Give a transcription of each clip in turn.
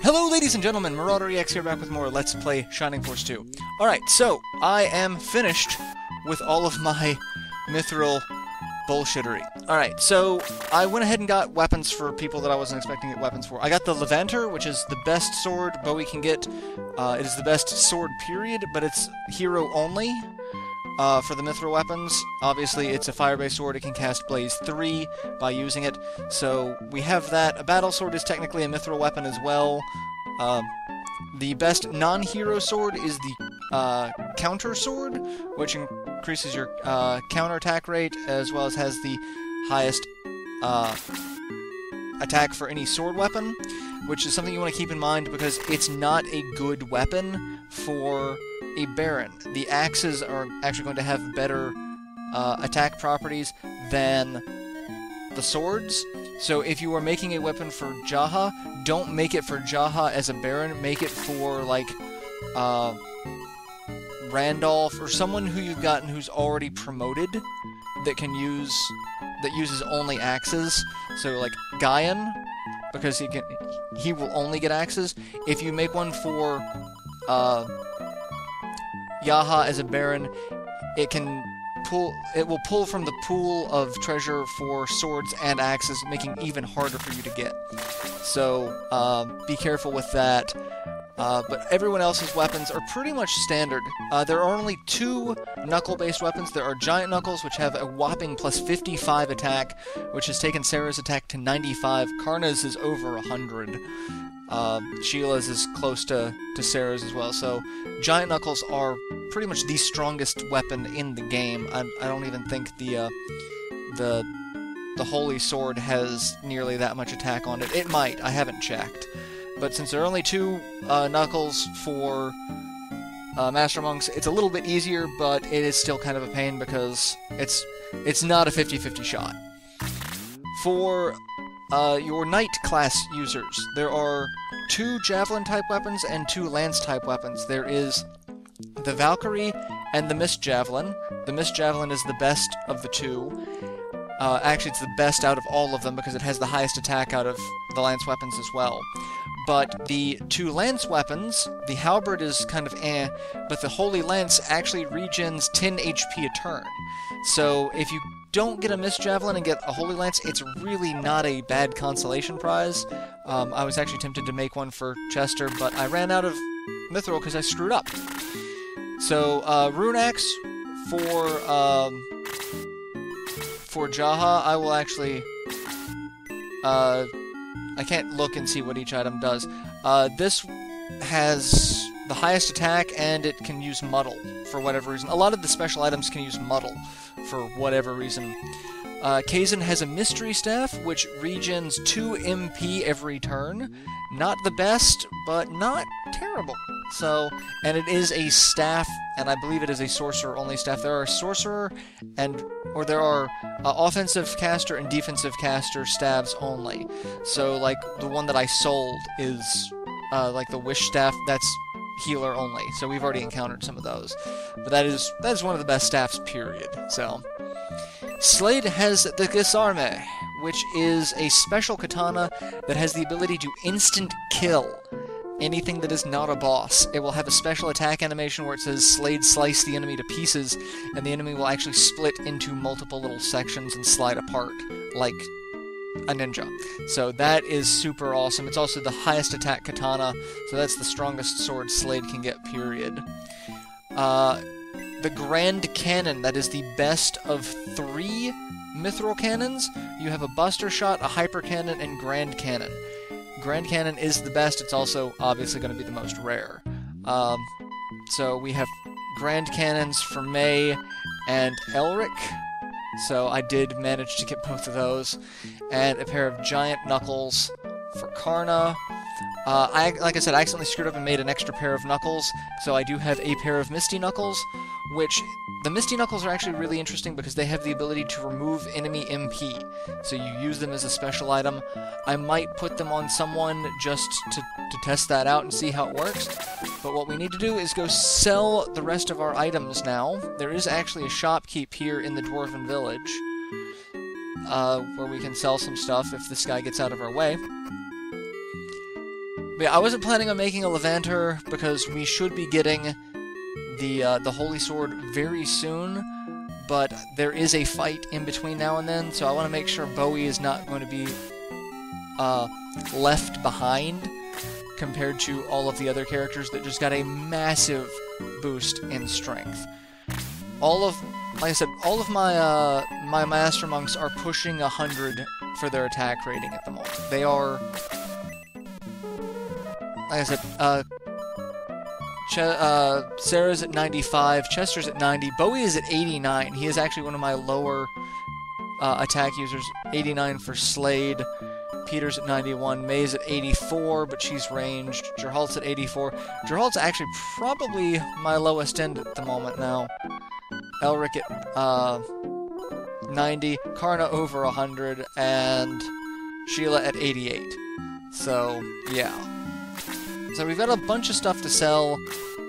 Hello ladies and gentlemen, MarauderEX here back with more Let's Play Shining Force 2. Alright, so, I am finished with all of my mithril bullshittery. Alright, so, I went ahead and got weapons for people that I wasn't expecting to get weapons for. I got the Levanter, which is the best sword Bowie can get. It is the best sword, period, but it's hero only. For the mithril weapons, obviously it's a fire-based sword, it can cast Blaze 3 by using it, so we have that. A battle sword is technically a mithril weapon as well. The best non-hero sword is the counter sword, which increases your counterattack rate, as well as has the highest attack for any sword weapon, which is something you want to keep in mind because it's not a good weapon for a Baron. The axes are actually going to have better attack properties than the swords. So if you are making a weapon for Jaha, don't make it for Jaha as a Baron. Make it for, like, Randolph or someone who you've gotten who's already promoted that uses only axes. So, like, Gaian, because he will only get axes. If you make one for Jaha as a Baron, it will pull from the pool of treasure for swords and axes, making it even harder for you to get. So, be careful with that. But everyone else's weapons are pretty much standard. There are only 2 knuckle-based weapons. There are Giant Knuckles, which have a whopping plus 55 attack, which has taken Sarah's attack to 95. Karna's is over 100. Sheila's is close to Sarah's as well. So, Giant Knuckles are pretty much the strongest weapon in the game. I don't even think the Holy Sword has nearly that much attack on it. It might, I haven't checked. But since there are only 2 knuckles for Master Monks, it's a little bit easier, but it is still kind of a pain because it's not a 50-50 shot. For your Knight class users, there are 2 Javelin-type weapons and 2 Lance-type weapons. There is the Valkyrie and the Mist Javelin. The Mist Javelin is the best of the 2. Actually, it's the best out of all of them because it has the highest attack out of the Lance weapons as well. But the 2 Lance weapons, the Halberd is kind of eh, but the Holy Lance actually regens 10 HP a turn. So if you don't get a Mist Javelin and get a Holy Lance, it's really not a bad consolation prize. I was actually tempted to make one for Chester, but I ran out of Mithril because I screwed up. So, Rune Axe for Jaha, I will actually, I can't look and see what each item does. This has the highest attack, and it can use Muddle, for whatever reason. A lot of the special items can use Muddle, for whatever reason. Kazan has a Mystery Staff, which regens 2 MP every turn. Not the best, but not terrible. So, and it is a staff, and I believe it is a sorcerer-only staff. There are sorcerer or there are offensive caster and defensive caster staves only. So, like, the one that I sold is, like, the Wish Staff, that's healer only. So we've already encountered some of those. But that is one of the best staffs, period. So, Slade has the Ghesp, which is a special katana that has the ability to instant kill anything that is not a boss. It will have a special attack animation where it says Slade slice the enemy to pieces, and the enemy will actually split into multiple little sections and slide apart, like a ninja. So that is super awesome. It's also the highest attack katana, so that's the strongest sword Slade can get, period. The Grand Cannon, that is the best of 3 mithril cannons. You have a Buster Shot, a Hyper Cannon, and Grand Cannon. Grand Cannon is the best. It's also obviously going to be the most rare. So we have Grand Cannons for May and Elric. So I did manage to get both of those. And a pair of Giant Knuckles for Karna. Like I said, I accidentally screwed up and made an extra pair of Knuckles. So I do have a pair of Misty Knuckles, which the Misty Knuckles are actually really interesting because they have the ability to remove enemy MP. So you use them as a special item. I might put them on someone just to test that out and see how it works. But what we need to do is go sell the rest of our items now. There is actually a shopkeep here in the Dwarven Village. where we can sell some stuff if this guy gets out of our way. But yeah, I wasn't planning on making a Levanter because we should be getting the Holy Sword very soon, but there is a fight in between now and then, so I want to make sure Bowie is not going to be left behind compared to all of the other characters that just got a massive boost in strength. Like I said, all of my my Master Monks are pushing 100 for their attack rating at the moment. They are, like I said, Sarah's at 95, Chester's at 90, Bowie is at 89. He is actually one of my lower attack users. 89 for Slade. Peter's at 91, May's at 84, but she's ranged. Gerhalt's at 84. Gerhalt's actually probably my lowest end at the moment now. Elric at 90, Karna over 100, and Sheila at 88. So, yeah. So we've got a bunch of stuff to sell.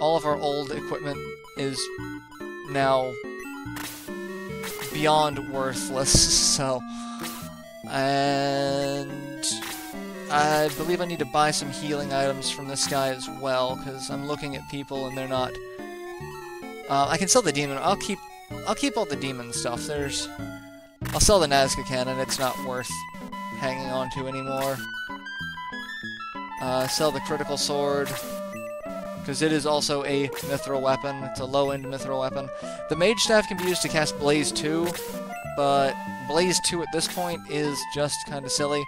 All of our old equipment is now beyond worthless, so... And I believe I need to buy some healing items from this guy as well, because I'm looking at people and they're not... I can sell the demon. I'll keep all the demon stuff. I'll sell the Nazca cannon. It's not worth hanging on to anymore. Sell the critical sword, because it is also a mithril weapon. It's a low-end mithril weapon. The mage staff can be used to cast Blaze 2, but Blaze 2 at this point is just kind of silly.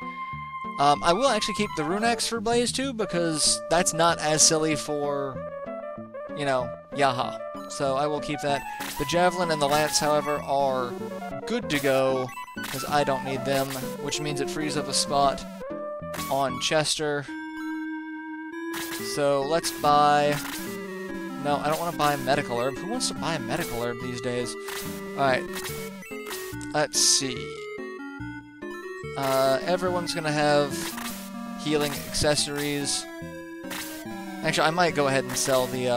I will actually keep the Rune Axe for Blaze 2, because that's not as silly for, you know, Yaha. So I will keep that. The Javelin and the Lance, however, are good to go, because I don't need them, which means it frees up a spot on Chester. So let's buy... No, I don't want to buy a medical herb. Who wants to buy a medical herb these days? Alright. Let's see. Everyone's gonna have healing accessories. Actually, I might go ahead and sell the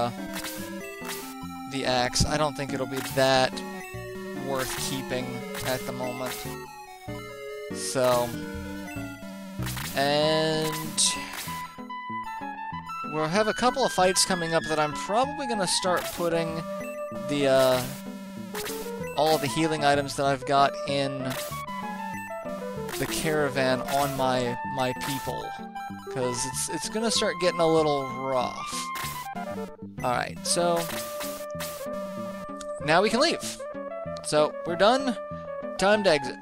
axe. I don't think it'll be that worth keeping at the moment. So... And... we'll have a couple of fights coming up that I'm probably gonna start putting the, all of the healing items that I've got in the caravan on my people, because it's gonna start getting a little rough. Alright, so now we can leave. So we're done. Time to exit.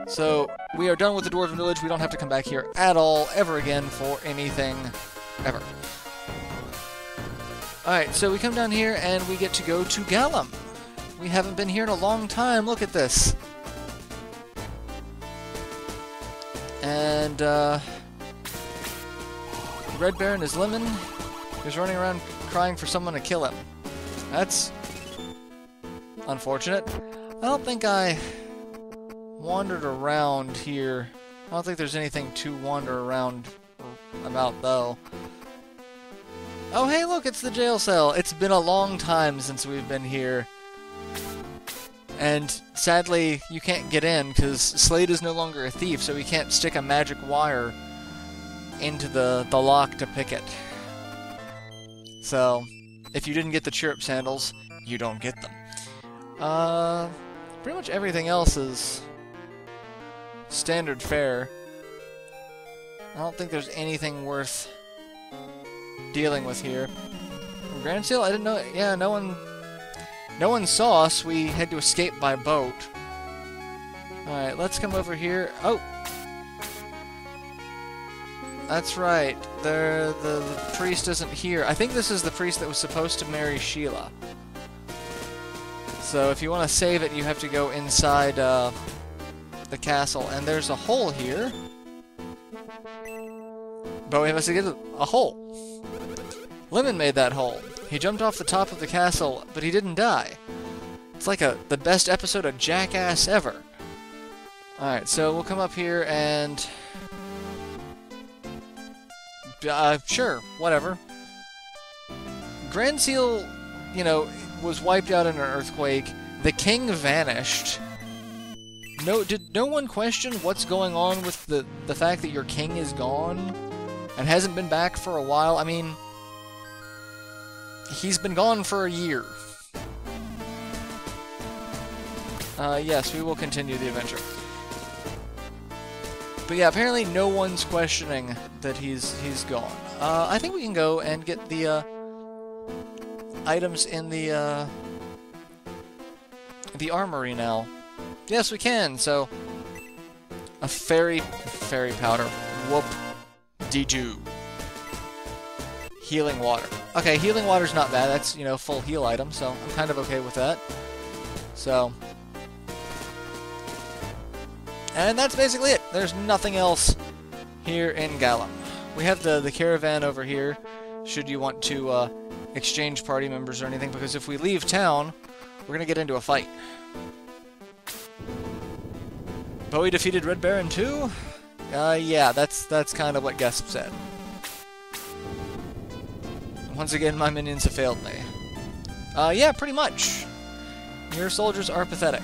So we are done with the Dwarven Village. We don't have to come back here at all, ever again, for anything, ever. Alright, so we come down here and we get to go to Gallum. We haven't been here in a long time. Look at this. And, Red Baron is Lemon. He's running around crying for someone to kill him. That's unfortunate. I don't think I wandered around here. I don't think there's anything to wander around about, though. Oh, hey, look, it's the jail cell. It's been a long time since we've been here. And sadly, you can't get in, because Slade is no longer a thief, so he can't stick a magic wire into the lock to pick it. So, if you didn't get the chirrup sandals, you don't get them. Pretty much everything else is standard fare. I don't think there's anything worth dealing with here. From Grand Seal, I didn't know. Yeah, no one saw us. We had to escape by boat. Alright, let's come over here. Oh! That's right. The priest isn't here. I think this is the priest that was supposed to marry Sheila. So if you want to save it, you have to go inside the castle. And there's a hole here. But we must get a hole. Lemon made that hole. He jumped off the top of the castle, but he didn't die. It's like the best episode of Jackass ever. Alright, so we'll come up here and... sure, whatever. Grand Seal, you know, was wiped out in an earthquake. The king vanished. Did no one question what's going on with the fact that your king is gone and hasn't been back for a while? I mean, he's been gone for a year. Yes, we will continue the adventure. But yeah, apparently no one's questioning that he's gone. I think we can go and get the items in the armory now. Yes, we can. So a fairy powder. Whoop de doo. Healing water. Okay, healing water's not bad. That's, you know, full heal item, so I'm kind of okay with that. So, and that's basically it. There's nothing else here in Gallum. We have the caravan over here, should you want to exchange party members or anything, because if we leave town, we're gonna get into a fight. Bowie defeated Red Baron too? Yeah, that's kind of what Ghesp said. Once again, my minions have failed me. Yeah, pretty much. Your soldiers are pathetic.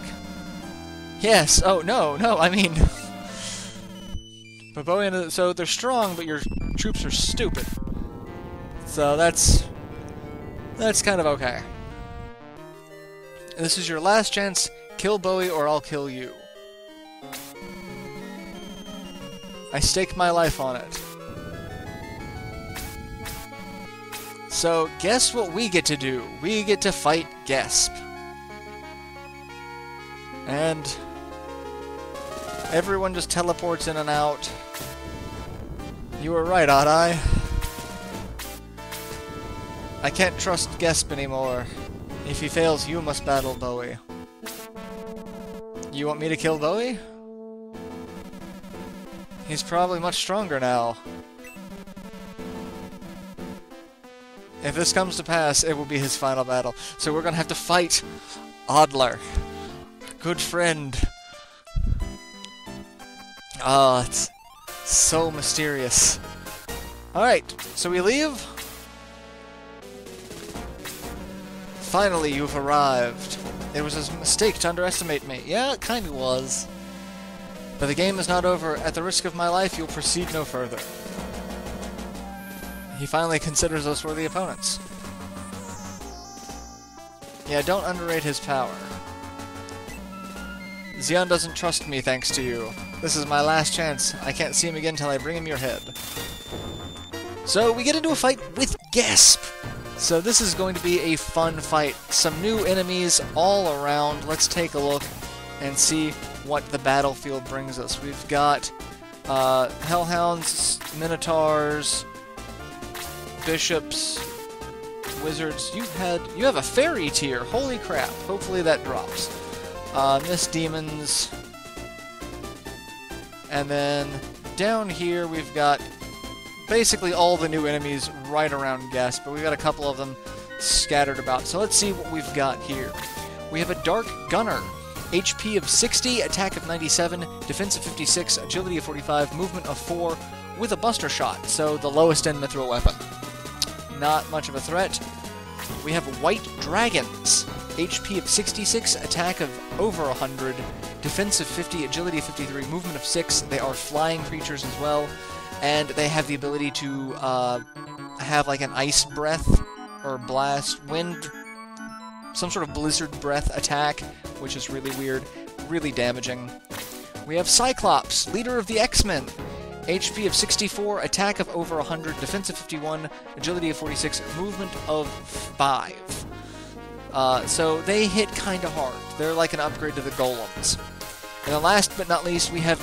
Yes, oh, no, I mean... but Bowie, so they're strong, but your troops are stupid. So that's kind of okay. This is your last chance. Kill Bowie or I'll kill you. I staked my life on it. So, guess what we get to do? We get to fight Ghesp. And everyone just teleports in and out. You were right, Odd-Eye. I can't trust Ghesp anymore. If he fails, you must battle Bowie. You want me to kill Bowie? He's probably much stronger now. If this comes to pass, it will be his final battle. So we're gonna have to fight Adler. Good friend. Ah, it's so mysterious. Alright, so we leave. Finally, you've arrived. It was a mistake to underestimate me. Yeah, it kinda was. But the game is not over. At the risk of my life, you'll proceed no further. He finally considers us worthy opponents. Yeah, don't underrate his power. Xeon doesn't trust me thanks to you. This is my last chance. I can't see him again till I bring him your head. So, we get into a fight with Ghesp! So this is going to be a fun fight. Some new enemies all around. Let's take a look and see what the battlefield brings us. We've got Hellhounds, Minotaurs, Bishops, Wizards. You have a fairy tier. Holy crap. Hopefully that drops. Mist Demons. And then down here we've got basically all the new enemies right around Ghesp, but we've got a couple of them scattered about. So let's see what we've got here. We have a Dark Gunner. HP of 60, attack of 97, defense of 56, agility of 45, movement of 4, with a buster shot, so the lowest end mithril weapon. Not much of a threat. We have White Dragons. HP of 66, attack of over 100, defense of 50, agility of 53, movement of 6. They are flying creatures as well, and they have the ability to have like an ice breath, or blast, wind, some sort of blizzard breath attack, which is really weird, really damaging. We have Cyclops, leader of the X-Men. HP of 64, attack of over 100, defense of 51, agility of 46, movement of 5. So they hit kinda hard. They're like an upgrade to the golems. And then last but not least, we have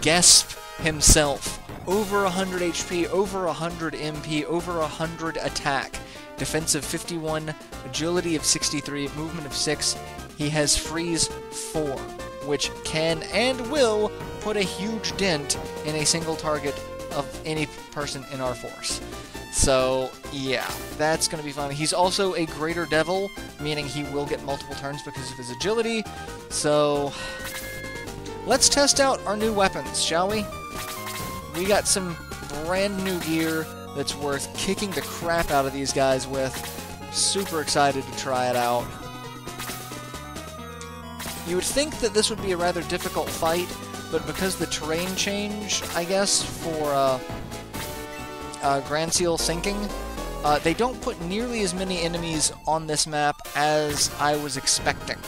Ghesp himself. Over 100 HP, over 100 MP, over 100 attack. Defense of 51, agility of 63, movement of 6. He has freeze 4, which can and will put a huge dent in a single target of any person in our force. So, yeah, that's going to be fun. He's also a Greater Devil, meaning he will get multiple turns because of his agility. So, let's test out our new weapons, shall we? We got some brand new gear that's worth kicking the crap out of these guys with. Super excited to try it out. You would think that this would be a rather difficult fight, but because the terrain change, I guess, for Grand Seal sinking, they don't put nearly as many enemies on this map as I was expecting.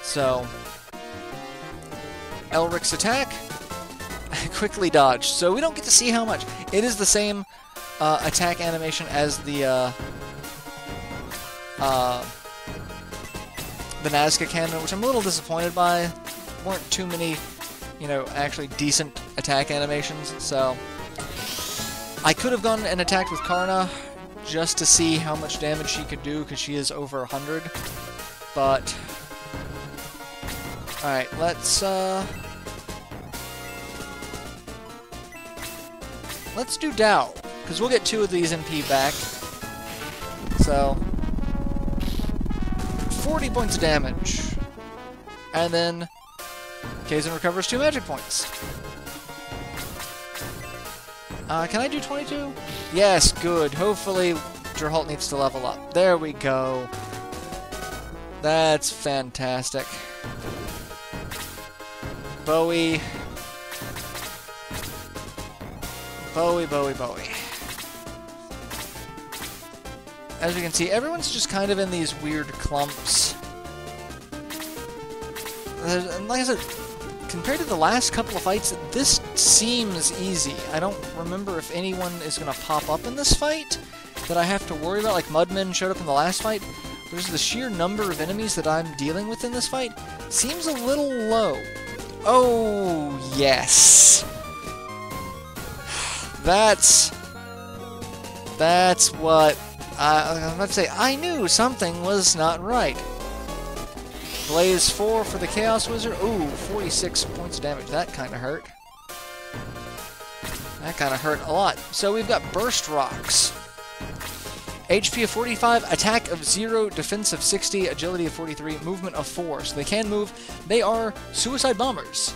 So, Elric's attack, quickly dodged. So we don't get to see how much. It is the same attack animation as the Nazca cannon, which I'm a little disappointed by. Weren't too many, you know, actually decent attack animations, so I could have gone and attacked with Karna just to see how much damage she could do, because she is over 100, but alright, let's do Dow, because we'll get 2 of these MP back, so 40 points of damage, and then Kazin recovers 2 magic points. Can I do 22? Yes, good. Hopefully, Geralt needs to level up. There we go. That's fantastic. Bowie. Bowie, Bowie, Bowie. As you can see, everyone's just kind of in these weird clumps. And like I said, compared to the last couple of fights, this seems easy. I don't remember if anyone is going to pop up in this fight that I have to worry about. Like Mudmen showed up in the last fight. There's the sheer number of enemies that I'm dealing with in this fight seems a little low. Oh, yes. That's what I'm about to say. I knew something was not right. Blaze 4 for the Chaos Wizard. Ooh, 46 points of damage. That kind of hurt. That kind of hurt a lot. So we've got Burst Rocks. HP of 45, attack of 0, defense of 60, agility of 43, movement of 4. So they can move. They are suicide bombers.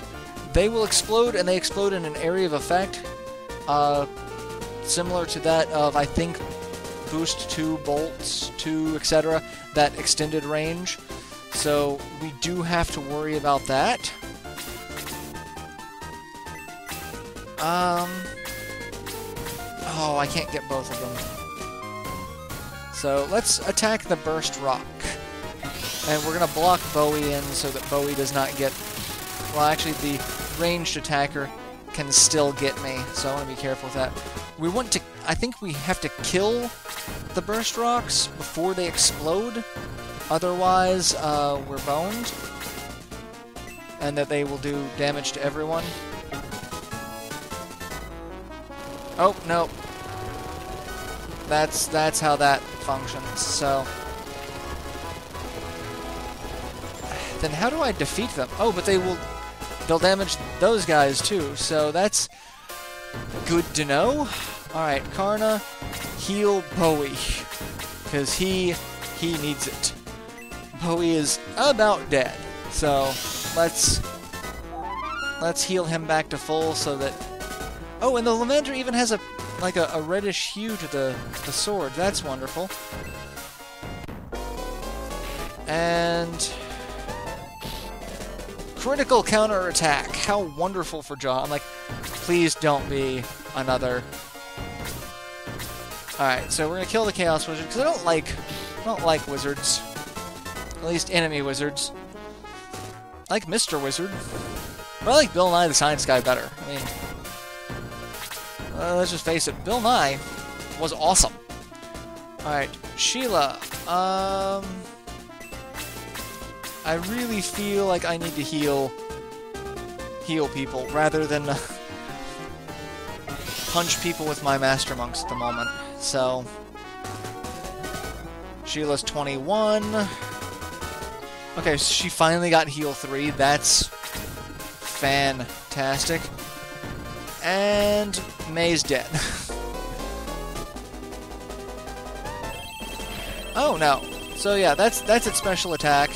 They will explode, and they explode in an area of effect similar to that of, I think, boost 2, bolts 2, etc. That extended range. So we do have to worry about that. Oh, I can't get both of them. So let's attack the Burst Rock. And we're going to block Bowie in so that Bowie does not get... Well, actually, the ranged attacker can still get me, so I want to be careful with that. We want to... I think we have to kill the Burst Rocks before they explode. Otherwise, we're boned. And that they will do damage to everyone. Oh, no. That's how that functions, so... Then how do I defeat them? Oh, but they'll damage those guys too, so that's good to know. Alright, Karna, heal Bowie, because he needs it. Bowie is about dead, so let's heal him back to full so that... Oh, and the Lamander even has a reddish hue to the sword. That's wonderful. And... critical counterattack. How wonderful for Jaw. I'm like, please don't be another... Alright, so we're gonna kill the Chaos Wizard, because I don't like wizards. At least enemy wizards. I like Mr. Wizard. But I like Bill Nye the Science Guy better. I mean... let's just face it, Bill Nye was awesome. Alright, Sheila. I really feel like I need to heal people rather than punch people with my Master Monks at the moment. So, Sheila's 21. Okay, so she finally got heal 3. That's fantastic. And May's dead. Oh no. So yeah, that's its special attack.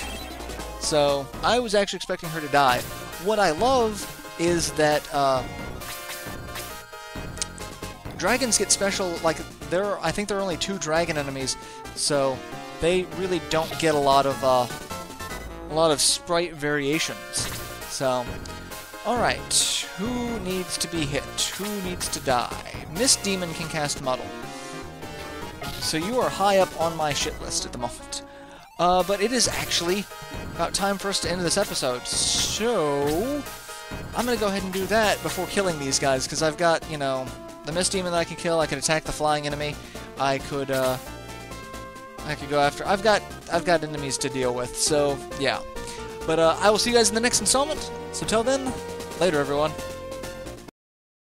So I was actually expecting her to die. What I love is that dragons get special. Like I think there are only 2 dragon enemies, so they really don't get a lot of a lot of sprite variations. So, alright, who needs to be hit? Who needs to die? Mist Demon can cast Muddle. So you are high up on my shit list at the moment. But it is actually about time for us to end this episode. So, I'm gonna go ahead and do that before killing these guys, because I've got, you know, the Mist Demon that I can kill. I could attack the flying enemy. I could go after... I've got enemies to deal with, so, yeah. But, I will see you guys in the next installment. So till then, later, everyone.